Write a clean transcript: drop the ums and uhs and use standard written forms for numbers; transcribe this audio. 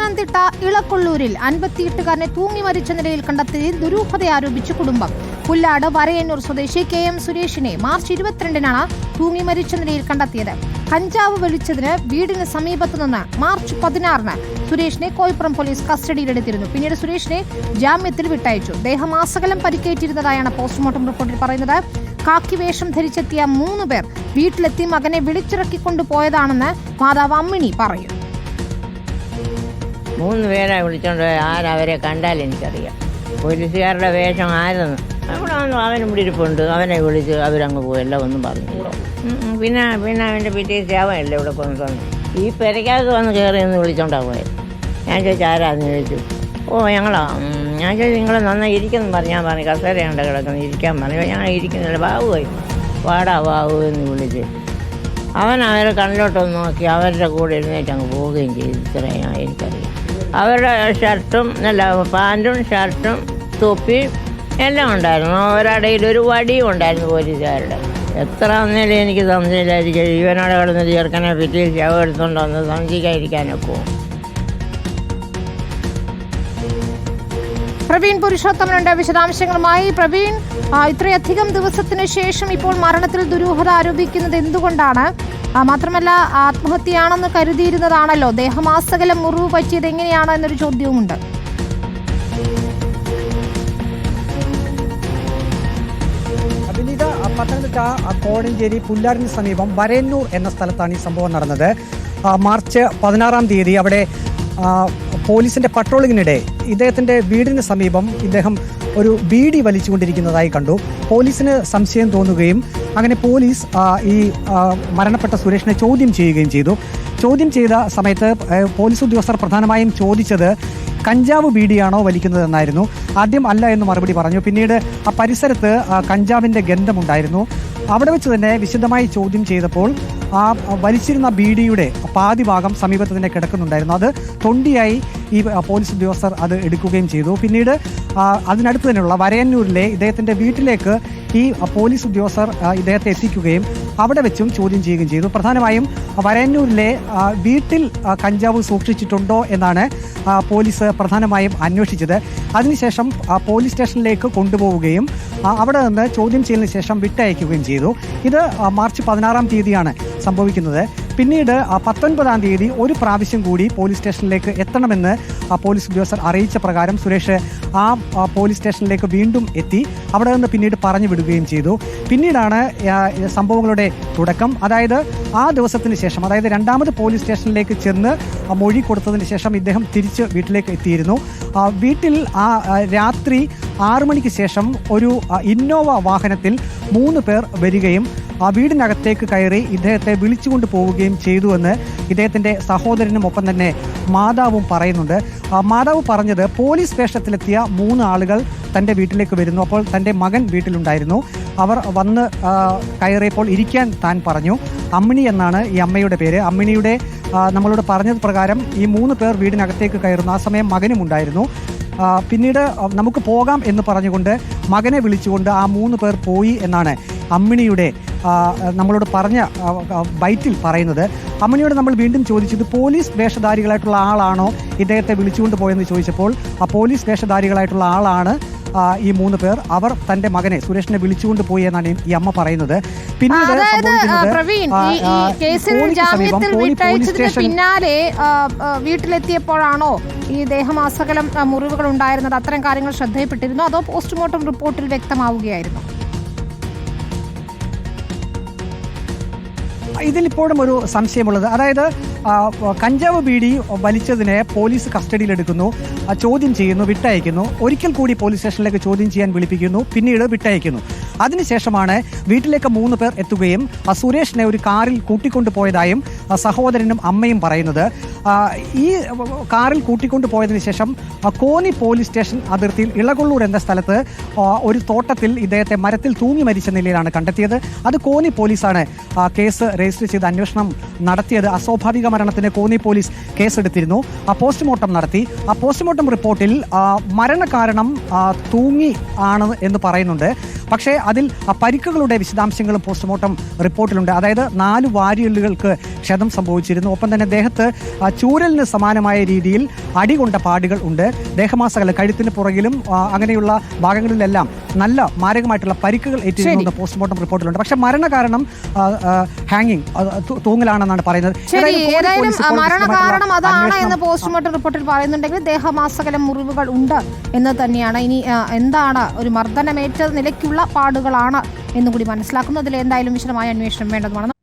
പത്തനംതിട്ട ഇളക്കൊള്ളൂരിൽ 58-കാരനെ തൂങ്ങി മരിച്ച നിലയിൽ കണ്ടെത്തിയതിൽ ദുരൂഹത ആരോപിച്ച് കുടുംബം. പുല്ലാട് വരയന്നൂർ സ്വദേശി KM സുരേഷിനെ മാർച്ച് 22-നാണ് തൂങ്ങി മരിച്ച നിലയിൽ കണ്ടെത്തിയത്. കഞ്ചാവ് വലിച്ചതിന് വീടിന് സമീപത്തു നിന്ന് മാർച്ച് 16-ന് സുരേഷിനെ കോയിപ്പുറം പോലീസ് കസ്റ്റഡിയിലെടുത്തിരുന്നു. പിന്നീട് സുരേഷിനെ ജാമ്യത്തിൽ വിട്ടയച്ചു. ദേഹമാസകലം പരിക്കേറ്റിരുന്നതായാണ് പോസ്റ്റ്മോർട്ടം റിപ്പോർട്ടിൽ പറയുന്നത്. കാക്കി വേഷം ധരിച്ചെത്തിയ 3 പേർ വീട്ടിലെത്തി മകനെ വിളിച്ചിറക്കിക്കൊണ്ടുപോയതാണെന്ന് മാതാവ് അമ്മിണി പറയും. 3 പേരെ വിളിച്ചോണ്ട് ആരവരെ കണ്ടാൽ എനിക്കറിയാം. പോലീസുകാരുടെ വേഷം ആരെന്ന് അവിടെ അവനും ഇവിടെ ഇരിപ്പുണ്ട്. അവനെ വിളിച്ച് അവരങ്ങ് പോയല്ല ഒന്നും പറഞ്ഞില്ല. പിന്നെ അവൻ്റെ പിറ്റേ ശവമല്ലേ ഇവിടെ കൊണ്ടുവന്നു. ഈ പെരയ്ക്കകത്ത് വന്ന് കയറി എന്ന് വിളിച്ചോണ്ടാ പോയത്. ഞാൻ ചോദിച്ചു ആരാന്ന് ചോദിച്ചു. ഞങ്ങളാ. ഞാൻ ചോദിച്ചു നിങ്ങൾ നന്നായി ഇരിക്കുന്നു ഞാൻ പറഞ്ഞു കസേരയുണ്ട് കിടക്കുന്നു ഇരിക്കാൻ പറഞ്ഞു. ഞാൻ ഇരിക്കുന്നില്ല. ബാബുവായി വാടാ ബാബു എന്ന് വിളിച്ച് അവൻ അവരെ കണ്ണിലോട്ടൊന്ന് നോക്കി അവരുടെ കൂടെ എഴുന്നേറ്റ് അങ്ങ് പോവുകയും ചെയ്തു. ഇത്രയും എനിക്കറിയാം. അവരുടെ ഷർട്ടും പാൻറ്റും ഷർട്ടും തൊപ്പിയും എല്ലാം ഉണ്ടായിരുന്നു. ഒരിടയിൽ ഒരു വടിയും ഉണ്ടായിരുന്നു പോലീസുകാരുടെ. എത്ര വന്നാലും എനിക്ക് സംശയമില്ലായിരിക്കും. ഇവനോടെ കിടന്ന് ചേർക്കനെ പിറ്റേ ശവം എടുത്തുകൊണ്ട് വന്ന് സംശയിക്കാതിരിക്കാനൊക്കെ. പ്രവീൺ പുരുഷോത്തമനുണ്ട് വിശദാംശങ്ങളുമായി. പ്രവീൺ, ഇത്രയധികം ദിവസത്തിന് ശേഷം ഇപ്പോൾ മരണത്തിൽ ദുരൂഹത ആരോപിക്കുന്നത് എന്തുകൊണ്ടാണ്? മാത്രമല്ല ആത്മഹത്യയാണെന്ന് കരുതിയിരുന്നതാണല്ലോ. ദേഹമാസകലം മുറിവ് പറ്റിയത് എങ്ങനെയാണ് എന്നൊരു ചോദ്യവുമുണ്ട്. അഭിനീത, പത്തനംതിട്ട കോടഞ്ചേരി പുല്ലാടിന് സമീപം വരയന്നൂർ എന്ന സ്ഥലത്താണ് ഈ സംഭവം നടന്നത്. മാർച്ച് 16-ാം തീയതി അവിടെ പോലീസിന്റെ പട്രോളിങ്ങിനിടെ ഇദ്ദേഹത്തിന്റെ വീടിന് സമീപം ഇദ്ദേഹം ഒരു ബീഡി വലിച്ചുകൊണ്ടിരിക്കുന്നതായി കണ്ടു. പോലീസിന് സംശയം തോന്നുകയും അങ്ങനെ പോലീസ് ഈ മരണപ്പെട്ട സുരേഷിനെ ചോദ്യം ചെയ്യുകയും ചെയ്തു. ചോദ്യം ചെയ്ത സമയത്ത് പോലീസ് ഉദ്യോഗസ്ഥർ പ്രധാനമായും ചോദിച്ചത് കഞ്ചാവ് ബീഡിയാണോ വലിക്കുന്നതെന്നായിരുന്നു. ആദ്യം അല്ല എന്ന് മറുപടി പറഞ്ഞു. പിന്നീട് ആ പരിസരത്ത് കഞ്ചാവിൻ്റെ ഗന്ധമുണ്ടായിരുന്നു. അവിടെ വെച്ച് തന്നെ വിശദമായി ചോദ്യം ചെയ്തപ്പോൾ ആ വലിച്ചിരുന്ന ബീഡിയുടെ പാതി ഭാഗം സമീപത്ത് തന്നെ കിടക്കുന്നുണ്ടായിരുന്നു. അത് തൊണ്ടിയായി ഈ പോലീസ് ഉദ്യോഗസ്ഥർ അത് എടുക്കുകയും ചെയ്തു. പിന്നീട് അതിനടുത്ത് തന്നെയുള്ള വരയന്നൂരിലെ ഇദ്ദേഹത്തിൻ്റെ വീട്ടിലേക്ക് ഈ പോലീസ് ഉദ്യോഗസ്ഥർ ഇദ്ദേഹത്തെ എത്തിക്കുകയും അവിടെ വെച്ചും ചോദ്യം ചെയ്യുകയും ചെയ്തു. പ്രധാനമായും വരയന്നൂരിലെ വീട്ടിൽ കഞ്ചാവ് സൂക്ഷിച്ചിട്ടുണ്ടോ എന്നാണ് പോലീസ് പ്രധാനമായും അന്വേഷിച്ചത്. അതിനുശേഷം പോലീസ് സ്റ്റേഷനിലേക്ക് കൊണ്ടുപോവുകയും അവിടെ നിന്ന് ചോദ്യം ചെയ്തതിനു ശേഷം വിട്ടയക്കുകയും ചെയ്തു. ഇത് മാർച്ച് 16-ാം തീയതിയാണ് സംഭവിക്കുന്നത്. പിന്നീട് 19-ാം തീയതി ഒരു പ്രാവശ്യം കൂടി പോലീസ് സ്റ്റേഷനിലേക്ക് എത്തണമെന്ന് പോലീസ് ഉദ്യോഗസ്ഥർ അറിയിച്ച പ്രകാരം സുരേഷ് ആ പോലീസ് സ്റ്റേഷനിലേക്ക് വീണ്ടും എത്തി. അവിടെ നിന്ന് പിന്നീട് പറഞ്ഞു വിടുകയും ചെയ്തു. പിന്നീടാണ് സംഭവങ്ങളുടെ തുടക്കം. അതായത് ആ ദിവസത്തിന് ശേഷം, അതായത് 2ാമത് പോലീസ് സ്റ്റേഷനിലേക്ക് ചെന്ന് മൊഴി കൊടുത്തതിന് ശേഷം ഇദ്ദേഹം തിരിച്ച് വീട്ടിലേക്ക് എത്തിയിരുന്നു. വീട്ടിൽ രാത്രി 6 മണിക്ക് ശേഷം ഒരു ഇന്നോവ വാഹനത്തിൽ 3 പേർ വരികയും വീടിനകത്തേക്ക് കയറി ഇദ്ദേഹത്തെ വിളിച്ചുകൊണ്ട് പോവുകയും ചെയ്തുവെന്ന് ഇദ്ദേഹത്തിൻ്റെ സഹോദരനും ഒപ്പം തന്നെ മാതാവും പറയുന്നുണ്ട്. മാതാവ് പറഞ്ഞത് പോലീസ് വേഷത്തിലെത്തിയ 3 ആളുകൾ തൻ്റെ വീട്ടിലേക്ക് വരുന്നു. അപ്പോൾ തൻ്റെ മകൻ വീട്ടിലുണ്ടായിരുന്നു. അവർ വന്ന് കയറിയപ്പോൾ ഇരിക്കാൻ താൻ പറഞ്ഞു. അമ്മിണി എന്നാണ് ഈ അമ്മയുടെ പേര്. അമ്മിണിയുടെ നമ്മളോട് പറഞ്ഞത് പ്രകാരം ഈ 3 പേർ വീടിനകത്തേക്ക് കയറുന്നു. ആ സമയം മകനും ഉണ്ടായിരുന്നു. പിന്നീട് നമുക്ക് പോകാം എന്ന് പറഞ്ഞുകൊണ്ട് മകനെ വിളിച്ചുകൊണ്ട് ആ 3 പേർ പോയി എന്നാണ് അമ്മിണിയുടെ നമ്മളോട് പറഞ്ഞ ബൈറ്റിൽ പറയുന്നത്. അമ്മിണിയോട് നമ്മൾ വീണ്ടും ചോദിച്ചത് പോലീസ് വേഷധാരികളായിട്ടുള്ള ആളാണോ ഇദ്ദേഹത്തെ വിളിച്ചുകൊണ്ട് പോയെന്ന് ചോദിച്ചപ്പോൾ ആ പോലീസ് വേഷധാരികളായിട്ടുള്ള ആളാണ് ഈ 3 പേർ. അവർ തന്റെ മകനെ സുരേഷിനെ വിളിച്ചുകൊണ്ട് പോയി എന്നാണ് ഈ അമ്മ പറയുന്നത്. പിന്നീട് പിന്നാലെ വീട്ടിലെത്തിയപ്പോഴാണോ ഈ ദേഹമാസകലം മുറിവുകൾ ഉണ്ടായിരുന്നത്? അത്തരം കാര്യങ്ങൾ ശ്രദ്ധയിൽപ്പെട്ടിരുന്നു അതോ പോസ്റ്റ്മോർട്ടം റിപ്പോർട്ടിൽ വ്യക്തമാവുകയായിരുന്നു? ഇതിലിപ്പോഴും ഒരു സംശയമുള്ളത്, അതായത് കഞ്ചാവ് ബീഡി വലിച്ചതിനെ പോലീസ് കസ്റ്റഡിയിലെടുക്കുന്നു, ചോദ്യം ചെയ്യുന്നു, വിട്ടയക്കുന്നു. ഒരിക്കൽ കൂടി പോലീസ് സ്റ്റേഷനിലേക്ക് ചോദ്യം ചെയ്യാൻ വിളിപ്പിക്കുന്നു, പിന്നീട് വിട്ടയക്കുന്നു. അതിനുശേഷമാണ് വീട്ടിലേക്ക് 3 പേർ എത്തുകയും സുരേഷിനെ ഒരു കാറിൽ കൂട്ടിക്കൊണ്ടു പോയതായും സഹോദരനും അമ്മയും പറയുന്നത്. ഈ കാറിൽ കൂട്ടിക്കൊണ്ടു പോയതിനു ശേഷം കോന്നി പോലീസ് സ്റ്റേഷൻ അതിർത്തിയിൽ ഇളകൊള്ളൂർ എന്ന സ്ഥലത്ത് ഒരു തോട്ടത്തിൽ ഇദ്ദേഹത്തെ മരത്തിൽ തൂങ്ങി മരിച്ച നിലയിലാണ് കണ്ടെത്തിയത്. അത് കോന്നി പോലീസാണ് കേസ് രജിസ്റ്റർ ചെയ്ത് അന്വേഷണം നടത്തിയത്. അസ്വാഭാവിക മരണത്തിന് കോന്നി പോലീസ് കേസെടുത്തിരുന്നു. പോസ്റ്റ്മോർട്ടം നടത്തി. ആ പോസ്റ്റ്മോർട്ടം റിപ്പോർട്ടിൽ മരണകാരണം തൂങ്ങി ആണ് എന്ന് പറയുന്നുണ്ട്. പക്ഷേ അതിൽ പരിക്കുകളുടെ വിശദാംശങ്ങളും പോസ്റ്റ്മോർട്ടം റിപ്പോർട്ടിലുണ്ട്. അതായത് 4 വാരിയലുകൾക്ക് ക്ഷതം സംഭവിച്ചിരുന്നു. ഒപ്പം തന്നെ ദേഹത്ത് ചൂരലിന് സമാനമായ രീതിയിൽ അടികൊണ്ട പാടുകൾ ഉണ്ട്. ദേഹമാസകലം കഴുത്തിന് പുറകിലും അങ്ങനെയുള്ള ഭാഗങ്ങളിലെല്ലാം നല്ല മാരകമായിട്ടുള്ള പരിക്കുകൾ ഏറ്റിരുന്ന പോസ്റ്റ്മോർട്ടം റിപ്പോർട്ടിലുണ്ട്. പക്ഷെ മരണകാരണം ഹാങ്ങിങ് തൂങ്ങലാണെന്നാണ് പറയുന്നത്. മരണകാരണം അതാണ് എന്ന് പോസ്റ്റ്മോർട്ടം റിപ്പോർട്ടിൽ പറയുന്നുണ്ടെങ്കിൽ ദേഹമാസകലം മുറിവുകൾ ഉണ്ട് എന്ന് തന്നെയാണ്. ഇനി എന്താണ് ഒരു മർദ്ദനമേറ്റ നിലയ്ക്കുള്ള പാടുകളാണ് എന്നുകൂടി മനസ്സിലാക്കുന്നത്. അതിൽ എന്തായാലും വിശദമായ അന്വേഷണം വേണ്ടതുമാണ്.